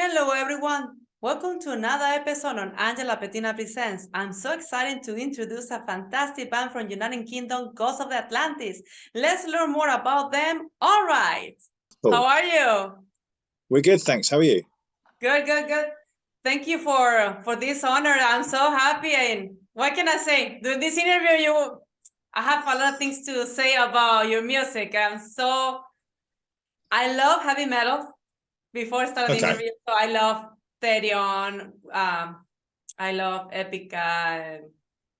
Hello, everyone. Welcome to another episode on Lapetina Presents. I'm so excited to introduce a fantastic band from United Kingdom, Ghosts of the Atlantis. Let's learn more about them. All right. Cool. How are you? We're good, thanks. How are you? Good, good, good. Thank you for this honor. I'm so happy. And what can I say? During this interview, I have a lot of things to say about your music. I love heavy metal. Before starting the interview, so I love Therion, I love Epica and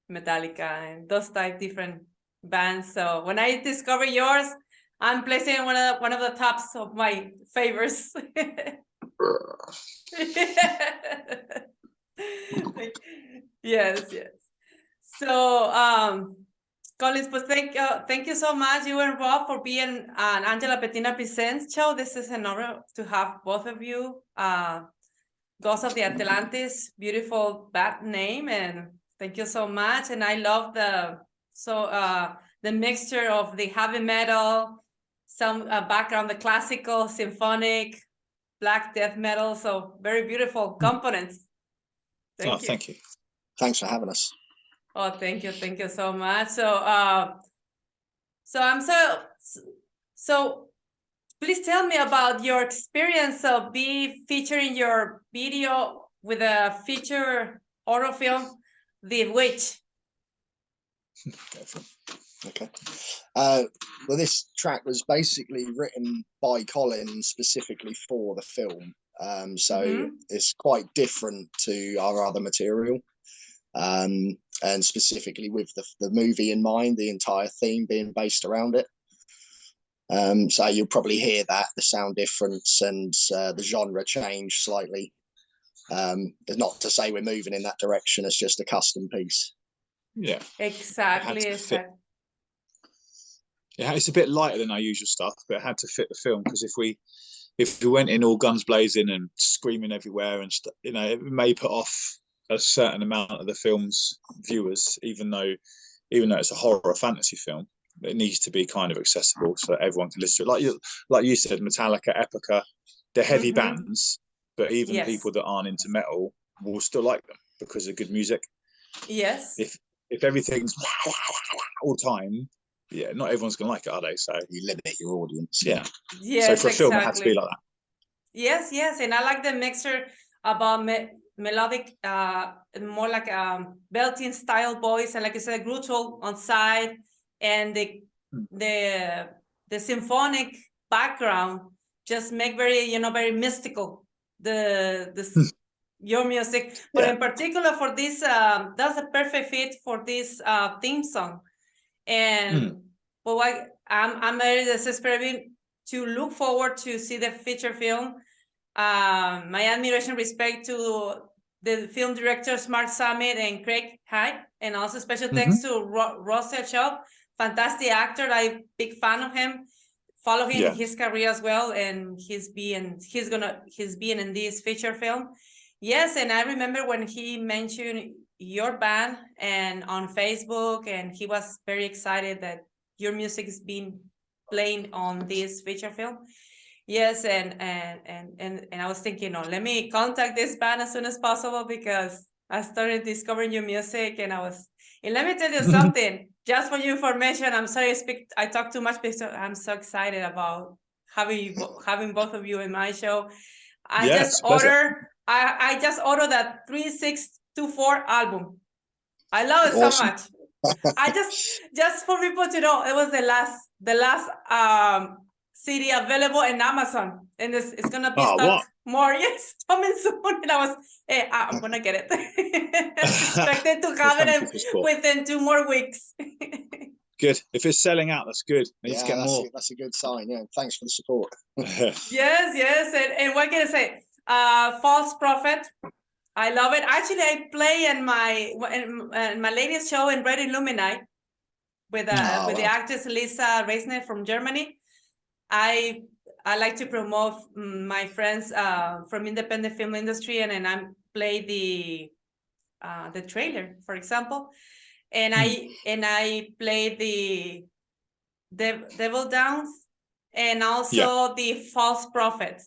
Metallica and those type different bands. So when I discover yours, I'm placing one of the tops of my favorites. Yes. So Colin, but thank you so much, you and Rob, for being on Lapetina Presents show. This is an honor to have both of you. Ghosts of the Atlantis, beautiful band name, and thank you so much. And I love the mixture of the heavy metal, some background, the classical, symphonic, black death metal. So very beautiful components. Thank you. Thanks for having us. Oh, thank you so much. So please tell me about your experience of featuring your video with a feature horror film, The Witch. Okay. Well, this track was basically written by Colin specifically for the film. It's quite different to our other material. And specifically with the movie in mind, the entire theme being based around it. So you'll probably hear that, the sound difference and the genre change slightly. Not to say we're moving in that direction, it's just a custom piece. Yeah, exactly. Yeah, it's a bit lighter than our usual stuff, but it had to fit the film, because if we went in all guns blazing and screaming everywhere and it may put off a certain amount of the film's viewers, even though it's a horror or fantasy film. It needs to be kind of accessible so that everyone can listen to it. Like you said, Metallica, Epica, they're heavy bands, but even people that aren't into metal will still like them because of good music. Yes. If everything's all time, yeah, not everyone's gonna like it, are they? So you limit your audience. Yeah. Yes. So for a film, it had to be like that. Yes, and I like the mixture about melodic, more like belting style voice, and like I said, guttural on side, and the symphonic background just make very very mystical your music. But in particular for this, that's a perfect fit for this theme song. And but I'm very desperate to look forward to see the feature film. My admiration, respect to the film directors Mark Summit and Craig Hyde, and also special thanks to Russell Shaw, fantastic actor. I'm big fan of him. Follow him his career as well, and he's being in this feature film. Yes, and I remember when he mentioned your band and on Facebook, and he was very excited that your music is being playing on this feature film. Yes, and I was thinking, let me contact this band as soon as possible, because I started discovering your music, and let me tell you something, just for your information. I'm sorry I talk too much, because I'm so excited about having both of you in my show. I just ordered that 3624 album. I love it so much. I just for people to know, it was the last CD available in Amazon, and it's gonna be stock more. Yes, coming soon. And I'm gonna get it. Expected to have it within 2 more weeks. Good. If it's selling out, that's good. Let's get more. That's a good sign. Yeah, thanks for the support. Yes, and what can I say? False Prophet. I love it. Actually, I play in my latest show in Red Illuminati with the actress Lisa Reisner from Germany. I like to promote my friends from independent film industry, and I play the trailer, for example, and I play the Devil Downs, and also the False Prophet.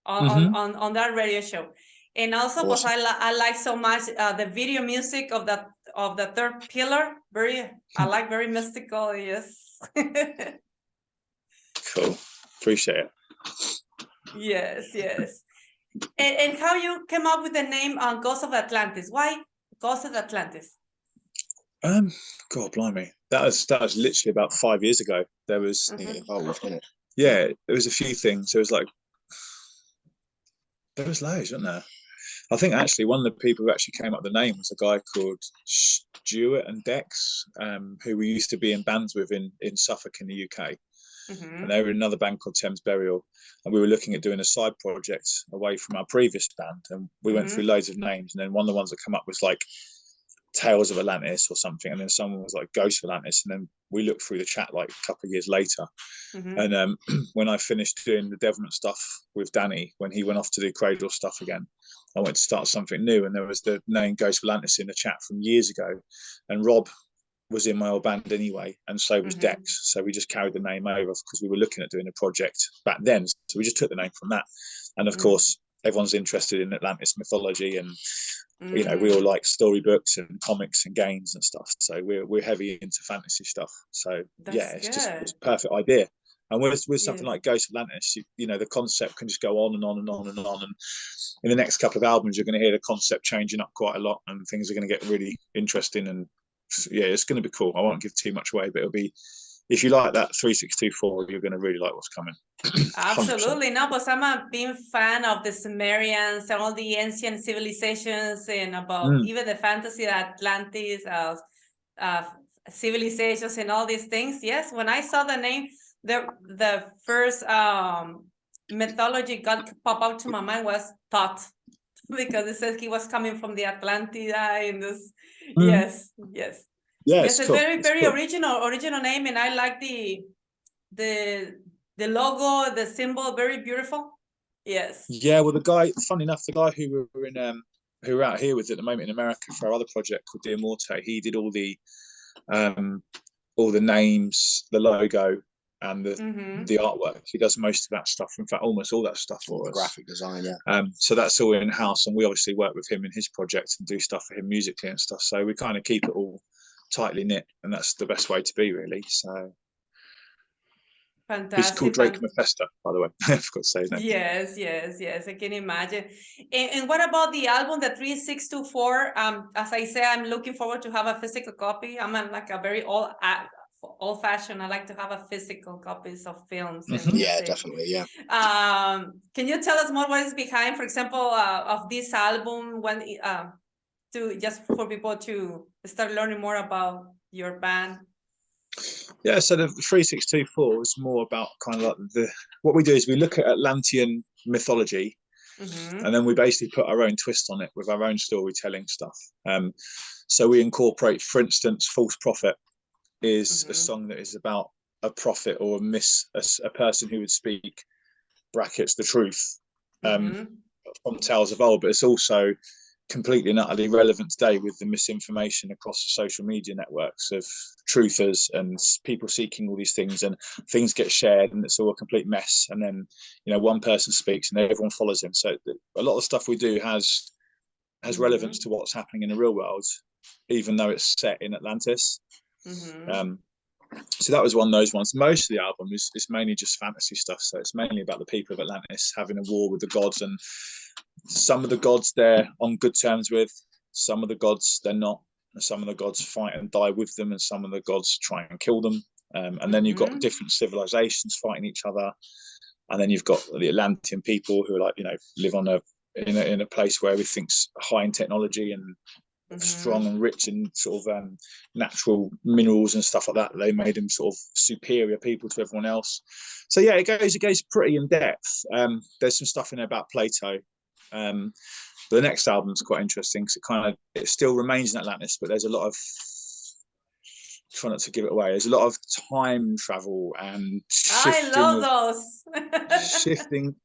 on that radio show. And also, Awesome. I like so much the video music of the third pillar. I like very mystical. Yes. Cool. Appreciate it. Yes, yes. And how you came up with the name Ghost of Atlantis? Why Ghost of Atlantis? God blimey. That was literally about 5 years ago. There was Yeah, there was a few things. There was loads, wasn't there? I think actually one of the people who actually came up with the name was a guy called Stuart and Dex, who we used to be in bands with in Suffolk in the UK. And they were in another band called Thames Burial, and we were looking at doing a side project away from our previous band, and we went through loads of names, and then one of the ones that come up was like Tales of Atlantis or something, and then someone was like Ghost of Atlantis, and then we looked through the chat like a couple of years later, and when I finished doing the Devilment stuff with Danny, when he went off to do Cradle stuff again, I went to start something new, and there was the name Ghost of Atlantis in the chat from years ago, and Rob was in my old band anyway, and so was Dex, so we just carried the name over because we were looking at doing a project back then, so we just took the name from that. And of course everyone's interested in Atlantis mythology, and you know, we all like storybooks and comics and games and stuff, so we're heavy into fantasy stuff, so it's a perfect idea. And with something like Ghost of Atlantis, you know, the concept can just go on and on and on and on, and in the next couple of albums you're going to hear the concept changing up quite a lot, and things are going to get really interesting, and it's going to be cool. I won't give too much away, but it'll be, if you like that 3624, you're going to really like what's coming. Absolutely. No, but I'm a big fan of the Sumerians and all the ancient civilizations, and about even the fantasy Atlantis, civilizations and all these things. Yes, when I saw the name, the first mythology god pop out to my mind was Thoth, because it says he was coming from the Atlantida in this. Yes. It's Cool. a very cool. original name, and I like the logo, the symbol, very beautiful. Yes. Yeah, well, funny enough, the guy who we're out here with at the moment in America for our other project called the Emotive, he did all the names, the logo, and the artwork. He does most of that stuff. In fact, almost all that stuff for us. Graphic design, so that's all in house, and we obviously work with him in his project and do stuff for him musically and stuff. So we kind of keep it all tightly knit, and that's the best way to be, really. So fantastic. He's called Drake Mephisto, by the way. I forgot to say that. Yes. I can imagine. And what about the album, the 3624? As I say, I'm looking forward to have a physical copy. I'm like a very old-fashioned. I like to have a physical copies of films. And yeah, definitely. Yeah. Can you tell us more what is behind, for example, of this album, when to just for people to start learning more about your band? Yeah, so the 3624 is more about kind of like what we do is we look at Atlantean mythology, and then we basically put our own twist on it with our own storytelling stuff. So we incorporate, for instance, False Prophet is a song that is about a prophet or a person who would speak brackets the truth from tales of old, but it's also completely and utterly relevant today with the misinformation across the social media networks of truthers and people seeking all these things, and things get shared and it's all a complete mess, and then, you know, one person speaks and everyone follows him. So a lot of the stuff we do has relevance to what's happening in the real world, even though it's set in Atlantis. So that was one of those ones. Most of the album is mainly just fantasy stuff, so it's mainly about the people of Atlantis having a war with the gods, and some of the gods they're on good terms with, some of the gods they're not, and some of the gods fight and die with them, and some of the gods try and kill them, and then you've got different civilizations fighting each other, and then you've got the Atlantean people who are like, you know, live on in a place where everything's high in technology and strong and rich in sort of natural minerals and stuff like that. They made them sort of superior people to everyone else. So yeah, it goes pretty in depth. There's some stuff in there about Plato. But the next album's quite interesting because it still remains in Atlantis, but there's a lot of, try not to give it away, there's a lot of time travel and shifting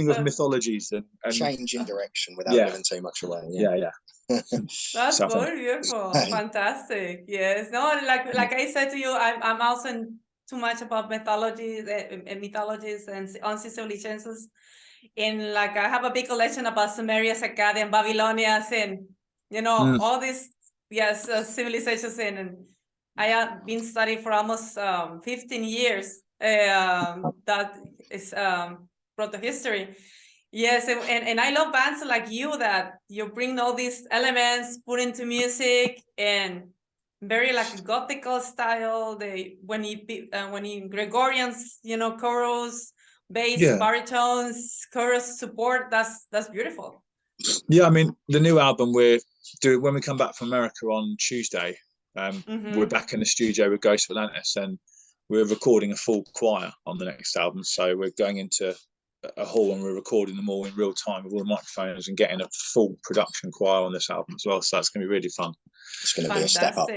of mythologies and changing direction without giving too much away. Yeah. That's very beautiful. Fantastic. Yes. No, like I said to you, I'm also too much about mythologies and uncivilizations. And like I have a big collection about Sumerians, Akkadian, Babylonians, and all these civilizations. And I have been studying for almost 15 years. That is proto-history. Yes, and I love bands like you that you bring all these elements, put into music, and very like a gothical style. When you Gregorians, chorus, bass, baritones, chorus support. That's beautiful. Yeah, I mean the new album we're doing when we come back from America on Tuesday. We're back in the studio with Ghost of Atlantis, and we're recording a full choir on the next album. So we're going into a hall and we're recording them all in real time with all the microphones and getting a full production choir on this album as well. So that's going to be really fun. It's going to be a step up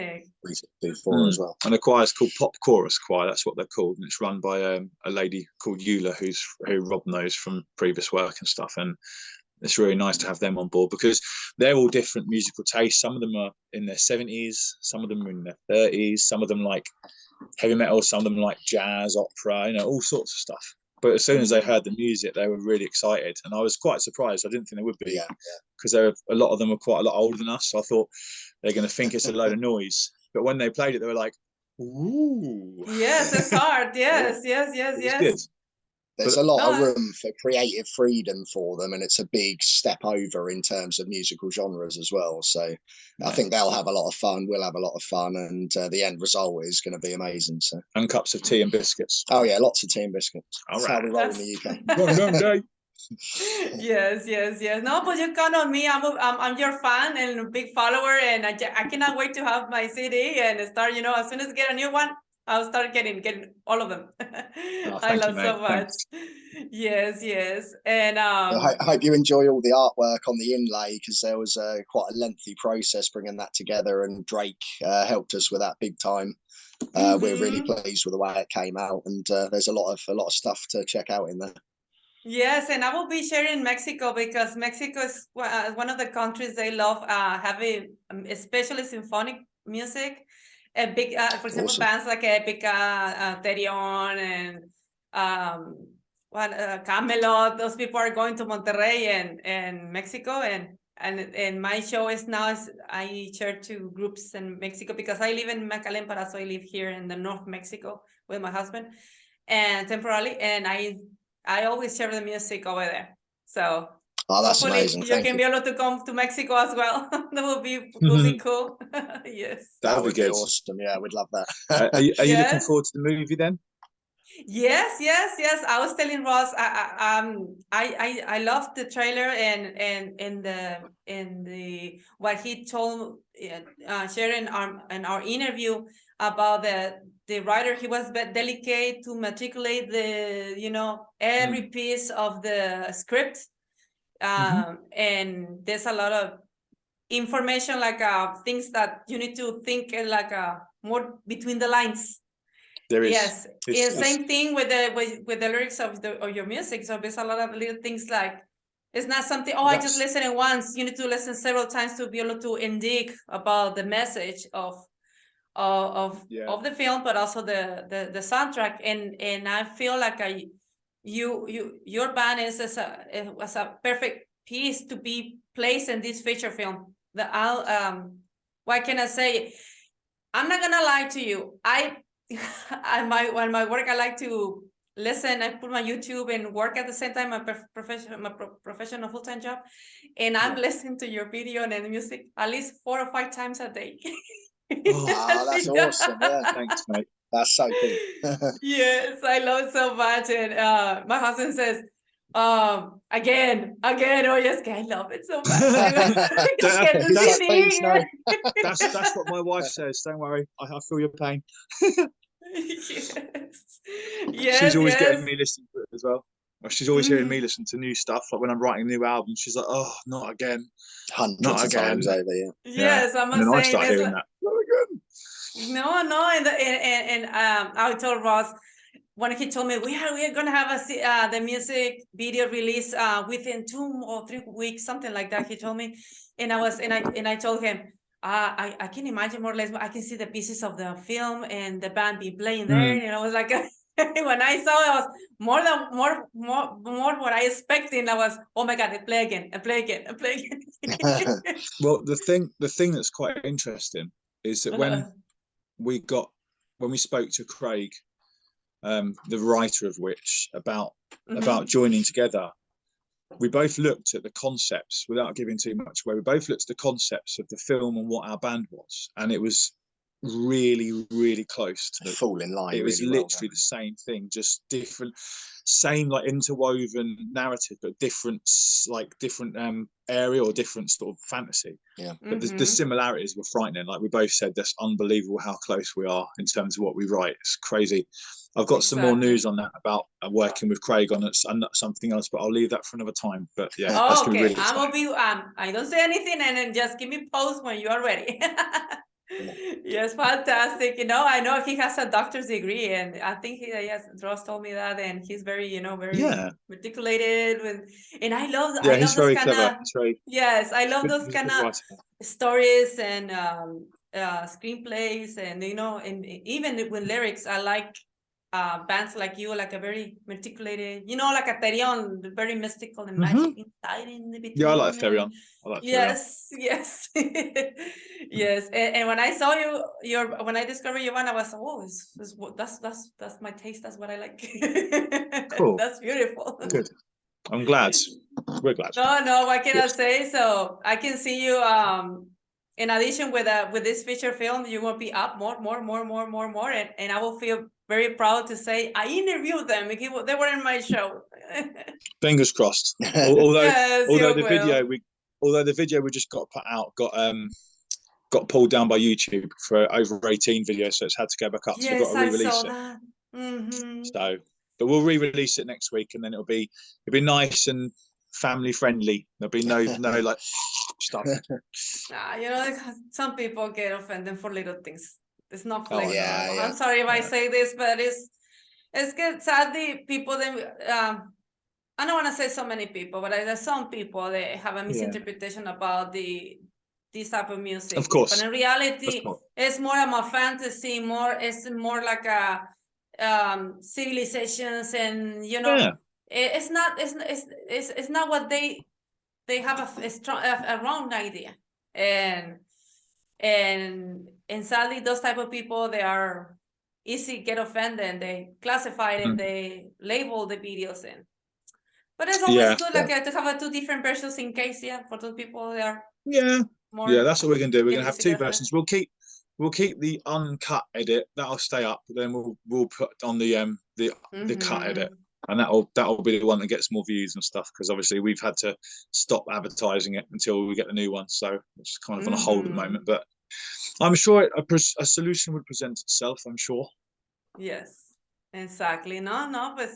before as well. And the choir is called Pop Chorus Choir. That's what they're called, and it's run by a lady called Eula, who Rob knows from previous work and stuff. And it's really nice to have them on board because they're all different musical tastes. Some of them are in their 70s, some of them are in their 30s, some of them like heavy metal, some of them like jazz, opera, all sorts of stuff. But as soon as they heard the music, they were really excited, and I was quite surprised. I didn't think they would be, because a lot of them were quite a lot older than us. So I thought they're going to think it's a load of noise. But when they played it, they were like, "Ooh!" Yes, it's hard. Yes. Good. There's a lot of room for creative freedom for them, and it's a big step over in terms of musical genres as well. So I think they'll have a lot of fun. We'll have a lot of fun, and the end result is going to be amazing. So and cups of tea and biscuits. Oh yeah, lots of tea and biscuits. All That's right. how we roll in the UK. Yes. No, but you count on me. I'm your fan and a big follower, and I cannot wait to have my CD and start. As soon as I get a new one, I'll start getting all of them. I love so much. Yes. And I hope you enjoy all the artwork on the inlay, because there was quite a lengthy process bringing that together, and Drake helped us with that big time. We're really pleased with the way it came out, and there's a lot of stuff to check out in there. Yes, and I will be sharing Mexico, because Mexico is one of the countries they love having, especially symphonic music. A big, for example, bands like Epica, Therion, and Camelot. Those people are going to Monterrey and Mexico, and my show is now I share 2 groups in Mexico, because I live in Mecalempara, so I live here in the North Mexico with my husband, and temporarily, and I always share the music over there. So that's hopefully amazing. you can be able to come to Mexico as well. That will be cool. Yes. That would be awesome. Yeah, we'd love that. Are you looking forward to the movie then? Yes. I was telling Ross, I loved the trailer and the what he told sharing in our interview about the writer. He was delicate to matriculate the every piece of the script, and there's a lot of information, like things that you need to think like more between the lines. There is. Yes, same thing with the lyrics of your music. So there's a lot of little things, like it's not something, I just listen it once. You need to listen several times to be able to dig about the message of the film, but also the soundtrack. And I feel like your band was a perfect piece to be placed in this feature film. What can I say? I'm not gonna lie to you. When my work, I like to listen. I put my YouTube and work at the same time. My professional full-time job, and I'm listening to your video and the music at least 4 or 5 times a day. That's awesome. Yeah, thanks, mate. That's so cool. Yes, I love it so much. And my husband says, again, oh yes, I love it so much. That's what my wife says. Don't worry, I feel your pain. Yes. She's always getting me listening to it as well. She's always hearing me listen to new stuff. Like when I'm writing a new album, she's like, "Oh, not again, hundreds of times over." Yeah. Yes, I'm and then I start hearing that. Not No, again. and I told Ross when he told me we are gonna have the music video release within 2 or 3 weeks, something like that. He told me, and I told him, I can imagine more or less. I can see the pieces of the film and the band be playing there, and I was like, When I saw it, was more what I expected. I was, oh my God, I play again. Well, the thing that's quite interesting is that when we spoke to Craig, the writer of which, about joining together, we both looked at the concepts, without giving too much away. We both looked at the concepts of the film and what our band was, and it was really, really close to fall in line. It was really literally the same thing, just different, same like interwoven narrative, but different area or different sort of fantasy. Yeah. But the similarities were frightening. Like we both said, that's unbelievable how close we are in terms of what we write. It's crazy. I've got some more news on that about working with Craig on it and something else, but I'll leave that for another time. But yeah, that's gonna be really exciting. I'm gonna be I don't say anything, and then just give me post when you are ready. Yes, fantastic. You know, I know he has a doctor's degree, and I think yes, Ross told me that, and he's very, very articulated and I love he's very clever. Yes, I love those kind of stories and screenplays, and and even with lyrics, I like bands like you, like a very articulated, like a Therion, very mystical and magic inside in the between. Yeah, I like Therion. Yes. Yes. And when I saw when I discovered your band, I was, that's my taste. That's what I like. Cool. That's beautiful. Good. I'm glad. We're glad. No, what can I say? So I can see you, in addition with this feature film, you will be up more, and I will feel very proud to say I interviewed them. They were in my show. Fingers crossed. Although the video we just got put out got pulled down by YouTube for over 18 video, so it's had to go back up. Yes, so we've got to re-release I saw it. that. So, but we'll re-release it next week, and then it'll be nice and family friendly. There'll be no like stuff. Some people get offended for little things. It's not flexible. Yeah. I'm sorry if I say this, but it's good. Sadly, people then I don't want to say so many people, but there's some people they have a misinterpretation about this type of music. Of course. But in reality, it's more of a fantasy. It's more like a civilizations, and it's not what they have a wrong idea, and sadly those type of people, they are easy get offended, and they classify it and they label the videos in. But it's always good to have two different versions in case for those people they are that's what we're gonna do. We're gonna have two versions. We'll keep the uncut edit, that'll stay up, but then we'll put on the cut edit, and that'll be the one that gets more views and stuff, because obviously we've had to stop advertising it until we get the new one, so it's kind of on a hold at the moment. But I'm sure a solution would present itself, I'm sure. Yes, exactly. But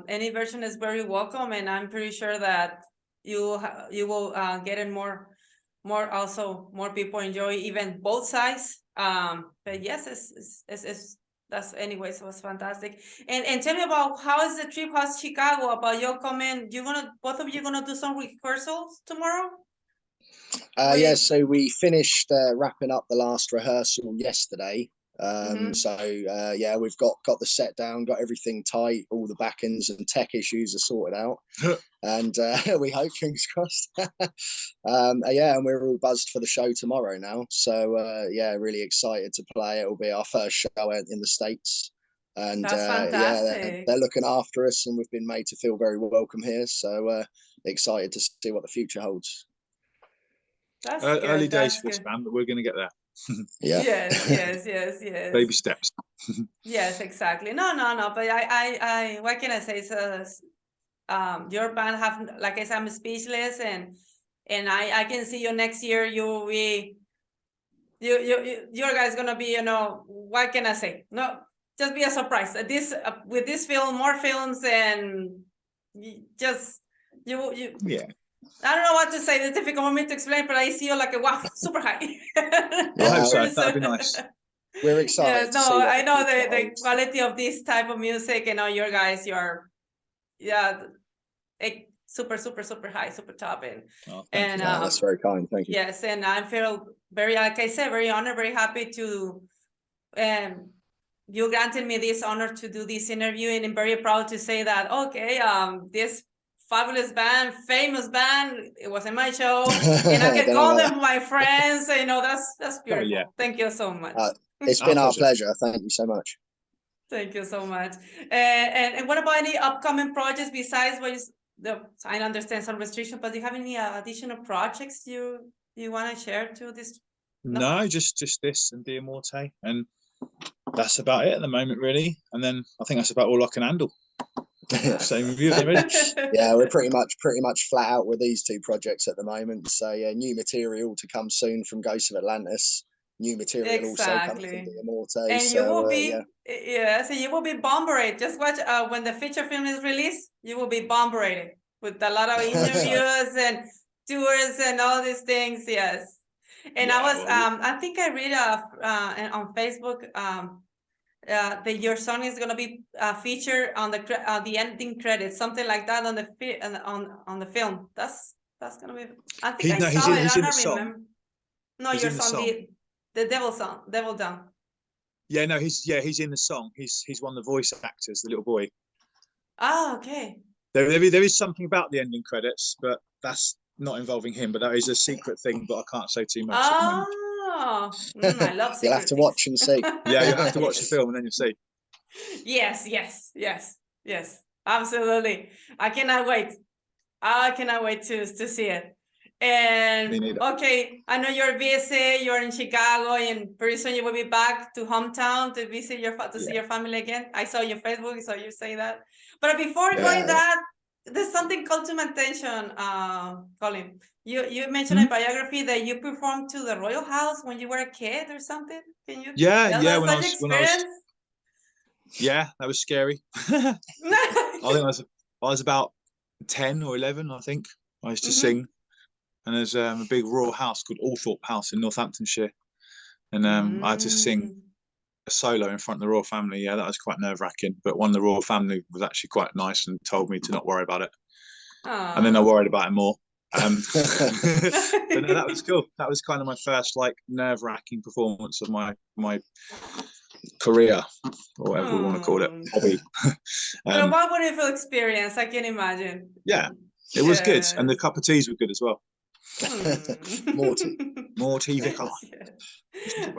any version is very welcome, and I'm pretty sure that you will get in more people enjoy even both sides. But yes, that's anyways, it was fantastic. And tell me about how is the trip? How's Chicago? About your comment? Both of you gonna do some rehearsals tomorrow? So we finished wrapping up the last rehearsal yesterday. So we've got the set down, got everything tight, all the back ends and tech issues are sorted out, and we hope, fingers crossed. And we're all buzzed for the show tomorrow now, so really excited to play. It'll be our first show in the States, and they're looking after us, and we've been made to feel very welcome here, so excited to see what the future holds. That's early days for this band, but we're going to get there. Yes. Baby steps. Yes, exactly. No. But I what can I say? So, your band have, like I said, I'm speechless, and I can see you next year. You'll be, your guys gonna be, what can I say? No, just be a surprise. With this film, more films, and just you. Yeah. I don't know what to say. It's difficult for me to explain, but I see you like a wow, super high. I hope so. That'd be nice. We're excited. Yes, no, I know the quality of this type of music, and your guys, you're super high, super top, and that's very kind. Thank you. Yes, and I feel very, like I said, very honored, very happy to you granted me this honor to do this interview, and I'm very proud to say that, okay, this fabulous band, famous band, it was in my show, and I can call them my friends. You know, that's beautiful. yeah. Thank you so much. It's been our pleasure. Thank you so much. Thank you so much. And what about any upcoming projects besides what I understand some restrictions, but do you have any additional projects you want to share to this? No, just this and the Emotive, and that's about it at the moment, really. And then I think that's about all I can handle. Same with you, David. Yeah, we're pretty much flat out with these two projects at the moment. So yeah, new material to come soon from Ghosts of Atlantis. New material also coming from the Emotive. And you will be so you will be bombarded. Just watch when the feature film is released, you will be bombarded with a lot of interviews and tours and all these things. Yes. And I think I read on Facebook that your song is gonna be featured on the ending credits, something like that on the film. That's gonna be. I think I saw it. I don't remember. No, your song, the Devil Down. Yeah, no, he's in the song. He's one of the voice actors, the little boy. Oh, okay. There is something about the ending credits, but that's not involving him. But that is a secret thing, but I can't say too much at the moment. I love secret You'll have to watch and see. Yeah, you'll have to watch the film and then you'll see. Yes, absolutely. I cannot wait. I cannot wait to see it. And okay, I know you're busy. You're in Chicago, and pretty soon you will be back to hometown to visit see your family again. I saw your Facebook, so you say that. But before going that, there's something called to my attention, Colin. You mentioned in biography that you performed to the Royal House when you were a kid or something. Can you tell us such experience? Yeah, that was scary. I think I was about 10 or 11, I think. I used to sing. And there's a big royal house called Althorpe House in Northamptonshire. And I had to sing a solo in front of the royal family. Yeah, that was quite nerve-wracking. But one of the royal family was actually quite nice and told me to not worry about it. And then I worried about it more. But no, that was cool. That was kind of my first nerve-wracking performance of my career, or whatever we want to call it, hobby. What a wonderful experience! I can imagine. Yeah, it was good, and the cup of teas were good as well. More tea, Vicar.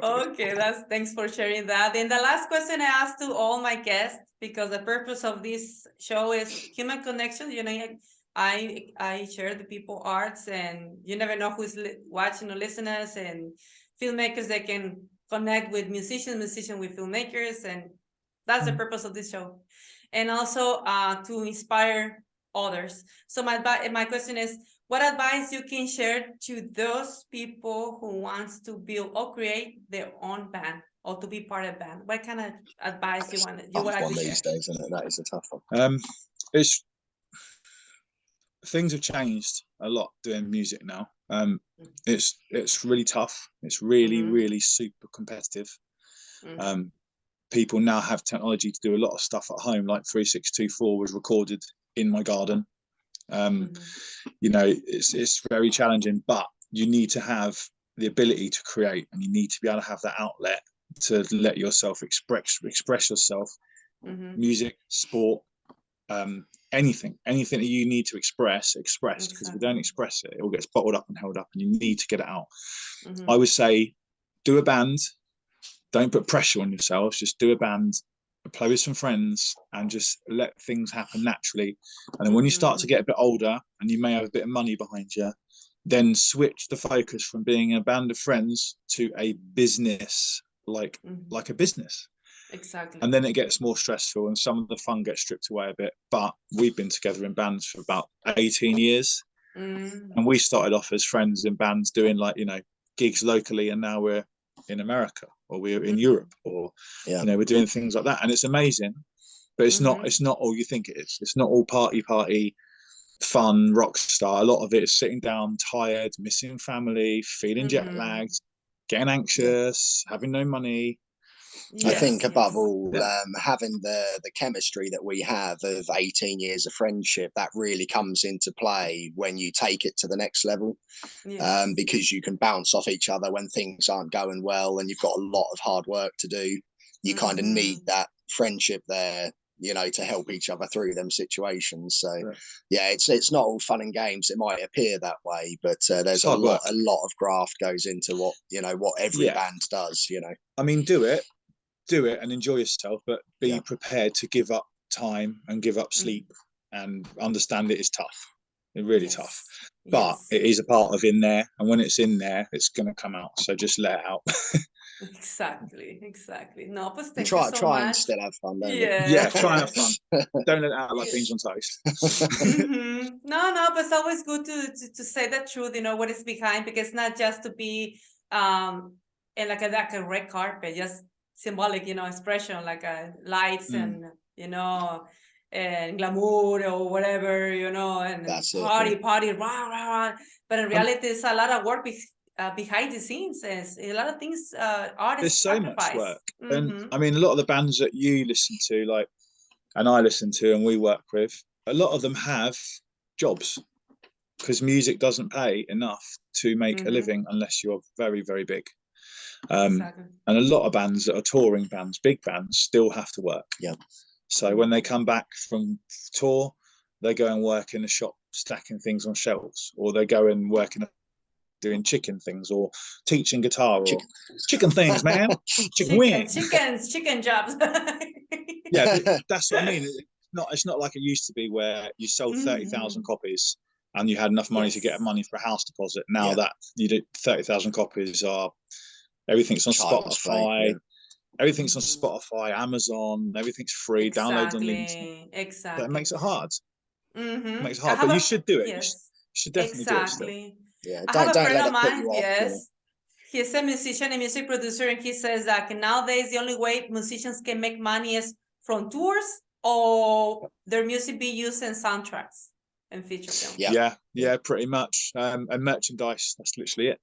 Okay, thanks for sharing that. And the last question I asked to all my guests, because the purpose of this show is human connection. You know, I share the people arts, and you never know who's watching or listeners, and filmmakers that can connect with musicians with filmmakers, and that's the purpose of this show. And also to inspire others. So my question is, what advice you can share to those people who wants to build or create their own band or to be part of a band? What kind of advice you would like to share? These days, isn't it? That is a tough one. Things have changed a lot doing music now. It's really tough. It's really super competitive. People now have technology to do a lot of stuff at home, like 3624 was recorded in my garden. You know, it's very challenging, but you need to have the ability to create, and you need to be able to have that outlet to let yourself express yourself. Music, sport, anything that you need to express, because if you don't express it, it all gets bottled up and held up, and you need to get it out. I would say do a band. Don't put pressure on yourselves. Just do a band, play with some friends, and just let things happen naturally. And then when you start to get a bit older and you may have a bit of money behind you, then switch the focus from being a band of friends to a business, like a business. Exactly. And then it gets more stressful and some of the fun gets stripped away a bit. But we've been together in bands for about 18 years. And we started off as friends in bands doing gigs locally, and now we're in America, or we're in Europe, or we're doing things like that, and it's amazing. But it's not all you think it is. It's not all party fun rock star. A lot of it is sitting down tired, missing family, feeling jet lagged, getting anxious, having no money. I think above all, having the chemistry that we have of 18 years of friendship, that really comes into play when you take it to the next level, because you can bounce off each other when things aren't going well and you've got a lot of hard work to do. you kind of need that friendship there, you know, to help each other through them situations. So yeah, it's not all fun and games. It might appear that way, but there's a lot of graft goes into what, you know, what every band does, you know. I mean, do it and enjoy yourself, but be prepared to give up time and give up sleep and understand it is tough. It's really tough, but it is a part of in there, and when it's in there, it's going to come out. So just let it out. Exactly. No, but thank try you so much. And still have fun. Yeah, try and have fun. Don't let it out like beans on toast. No, but it's always good to say the truth, you know, what is behind, because it's not just to be in like a red carpet, just symbolic, you know, expression, like lights and, you know, and glamour or whatever, you know, and party, rah, rah, rah. But in reality, it's a lot of work behind the scenes. Is a lot of things artists there's so sacrifice. much work. And I mean, a lot of the bands that you listen to, like, and I listen to and we work with, a lot of them have jobs, because music doesn't pay enough to make a living unless you're very, very big. And a lot of bands that are touring bands, big bands, still have to work. So when they come back from tour, they go and work in a shop stacking things on shelves, or they go and work in doing chicken things, or teaching guitar, or chicken things, man. Chicken jobs. Yeah, that's what I mean. It's not like it used to be, where you sold 30,000 copies and you had enough money to get money for a house deposit. Now that you do 30,000 copies, everything's on Spotify. Everything's on Spotify, Amazon, everything's free, download on the internet. Exactly. That makes it hard. It makes it hard, but you should do it. You should definitely do it still. Yeah, I have a friend of mine, he's a musician and music producer, and he says that nowadays the only way musicians can make money is from tours or their music be used in soundtracks and feature films. Yeah, pretty much. And merchandise, that's literally it.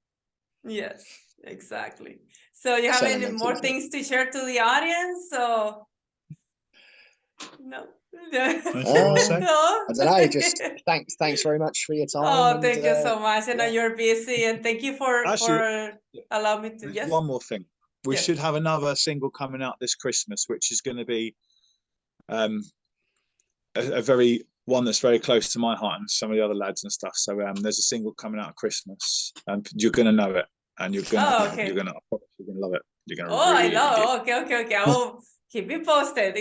Yes, exactly. So you have any more things to share to the audience? So no. I don't know. Just thanks very much for your time. Oh, thank you so much. I know you're busy, and thank you for allowing me to. Yes. One more thing. We should have another single coming out this Christmas, which is going to be a very one that's very close to my heart and some of the other lads and stuff. So there's a single coming out at Christmas, and you're going to know it, and you're going to love it. You're going to. I love it. Okay. I will keep you posted.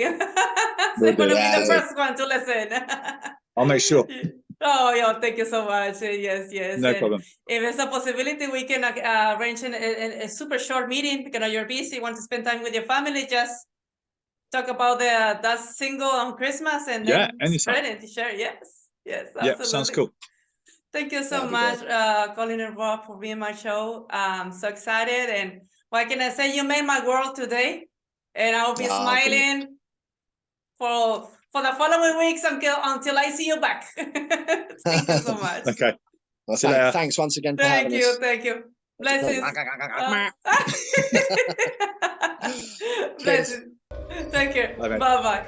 So you're going to be the first one to listen. I'll make sure. Thank you so much. Yes. No problem. If it's a possibility, we can arrange a super short meeting, because you're busy, want to spend time with your family, just talk about that single on Christmas, and then spread it, share. Yes, absolutely. Sounds cool. Thank you so much, Colin and Rob, for being my show. I'm so excited, and what can I say? You made my world today, and I will be smiling for the following weeks until I see you back. Thank you so much. Okay. Well, thanks once again for having us. Thank you. Blessings. Blessings. Take care. Bye-bye.